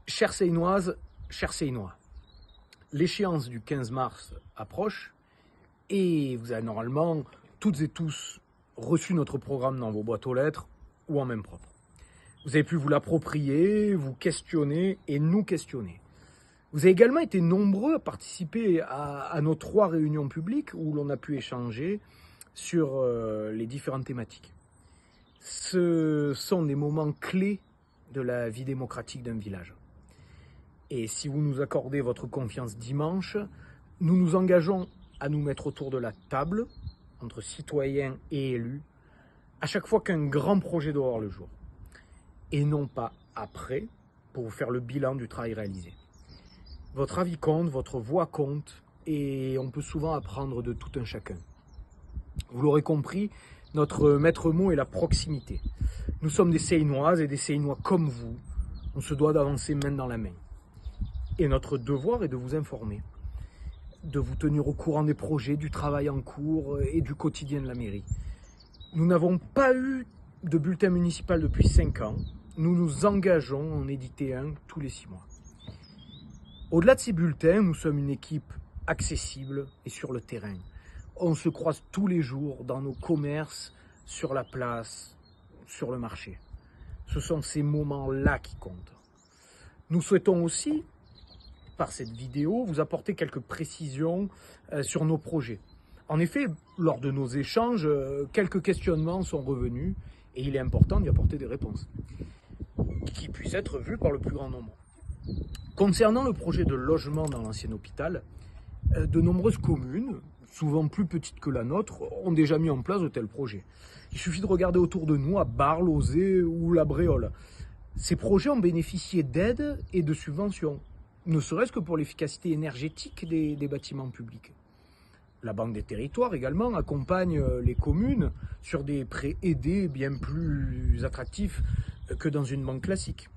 Chères Séinoises, chers Séinois, l'échéance du 15 mars approche et vous avez normalement toutes et tous reçu notre programme dans vos boîtes aux lettres ou en main propre. Vous avez pu vous l'approprier, vous questionner et nous questionner. Vous avez également été nombreux à participer à nos 3 réunions publiques où l'on a pu échanger sur les différentes thématiques. Ce sont des moments clés de la vie démocratique d'un village. Et si vous nous accordez votre confiance dimanche, nous nous engageons à nous mettre autour de la table, entre citoyens et élus, à chaque fois qu'un grand projet doit voir le jour. Et non pas après, pour vous faire le bilan du travail réalisé. Votre avis compte, votre voix compte, et on peut souvent apprendre de tout un chacun. Vous l'aurez compris, notre maître mot est la proximité. Nous sommes des Séinoises et des Séinois comme vous. On se doit d'avancer main dans la main. Et notre devoir est de vous informer, de vous tenir au courant des projets, du travail en cours et du quotidien de la mairie. Nous n'avons pas eu de bulletin municipal depuis 5 ans. Nous nous engageons à en éditer un tous les 6 mois. Au-delà de ces bulletins, nous sommes une équipe accessible et sur le terrain. On se croise tous les jours dans nos commerces, sur la place, sur le marché. Ce sont ces moments-là qui comptent. Nous souhaitons aussi, par cette vidéo, vous apporter quelques précisions sur nos projets. En effet, lors de nos échanges, quelques questionnements sont revenus et il est important d'y apporter des réponses qui puissent être vues par le plus grand nombre. Concernant le projet de logement dans l'ancien hôpital, de nombreuses communes, souvent plus petites que la nôtre, ont déjà mis en place de tels projets. Il suffit de regarder autour de nous, à Bar, Lauzet ou La Bréole. Ces projets ont bénéficié d'aides et de subventions, ne serait-ce que pour l'efficacité énergétique des bâtiments publics. La Banque des Territoires également accompagne les communes sur des prêts aidés bien plus attractifs que dans une banque classique.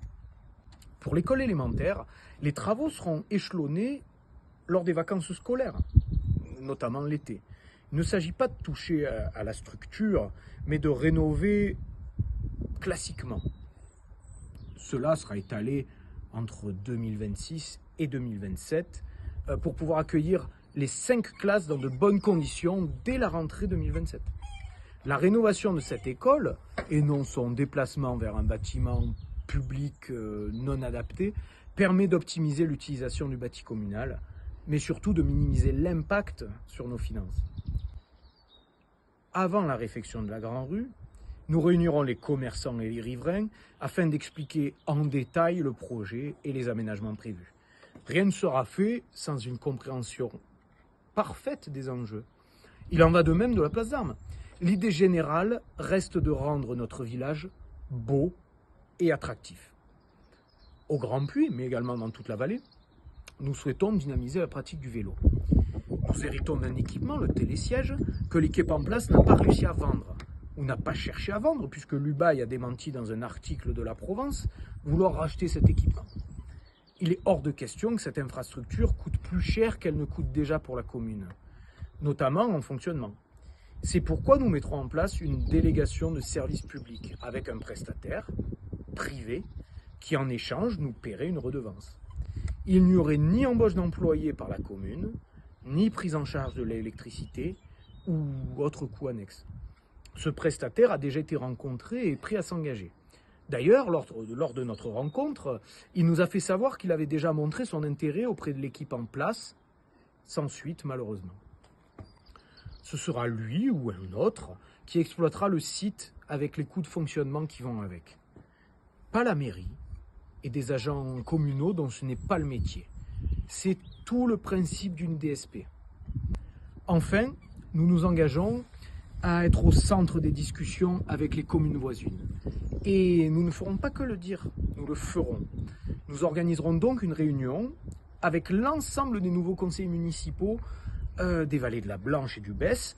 Pour l'école élémentaire, les travaux seront échelonnés lors des vacances scolaires, notamment l'été. Il ne s'agit pas de toucher à la structure, mais de rénover classiquement. Cela sera étalé entre 2026 et 2027 pour pouvoir accueillir les 5 classes dans de bonnes conditions dès la rentrée 2027. La rénovation de cette école, et non son déplacement vers un bâtiment public non adapté, permet d'optimiser l'utilisation du bâti communal, mais surtout de minimiser l'impact sur nos finances. Avant la réfection de la Grande Rue, nous réunirons les commerçants et les riverains afin d'expliquer en détail le projet et les aménagements prévus. Rien ne sera fait sans une compréhension parfaite des enjeux. Il en va de même de la place d'Armes. L'idée générale reste de rendre notre village beau et attractif. Au Grand Puy, mais également dans toute la vallée, nous souhaitons dynamiser la pratique du vélo. Nous héritons d'un équipement, le télésiège, que l'équipe en place n'a pas réussi à vendre, ou n'a pas cherché à vendre, puisque l'UBAI a démenti dans un article de la Provence vouloir racheter cet équipement. Il est hors de question que cette infrastructure coûte plus cher qu'elle ne coûte déjà pour la commune, notamment en fonctionnement. C'est pourquoi nous mettrons en place une délégation de service public avec un prestataire privé qui en échange nous paierait une redevance. Il n'y aurait ni embauche d'employés par la commune, ni prise en charge de l'électricité ou autre coût annexe. Ce prestataire a déjà été rencontré et prêt à s'engager. D'ailleurs, lors de notre rencontre, il nous a fait savoir qu'il avait déjà montré son intérêt auprès de l'équipe en place, sans suite malheureusement. Ce sera lui ou un autre qui exploitera le site avec les coûts de fonctionnement qui vont avec. Pas la mairie et des agents communaux dont ce n'est pas le métier. C'est tout le principe d'une DSP. Enfin, nous nous engageons à être au centre des discussions avec les communes voisines. Et nous ne ferons pas que le dire, nous le ferons. Nous organiserons donc une réunion avec l'ensemble des nouveaux conseillers municipaux des vallées de la Blanche et du Besse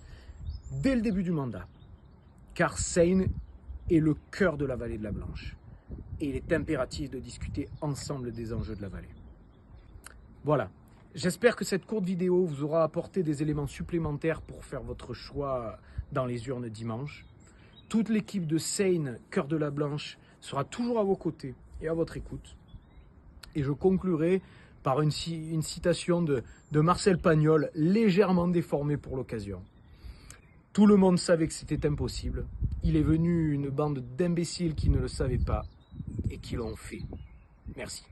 dès le début du mandat. Car Seine est le cœur de la vallée de la Blanche. Et il est impératif de discuter ensemble des enjeux de la vallée. Voilà. J'espère que cette courte vidéo vous aura apporté des éléments supplémentaires pour faire votre choix dans les urnes dimanche. Toute l'équipe de Seine, Cœur de la Blanche, sera toujours à vos côtés et à votre écoute. Et je conclurai par une citation de Marcel Pagnol, légèrement déformée pour l'occasion. Tout le monde savait que c'était impossible. Il est venu une bande d'imbéciles qui ne le savaient pas et qui l'ont fait. Merci.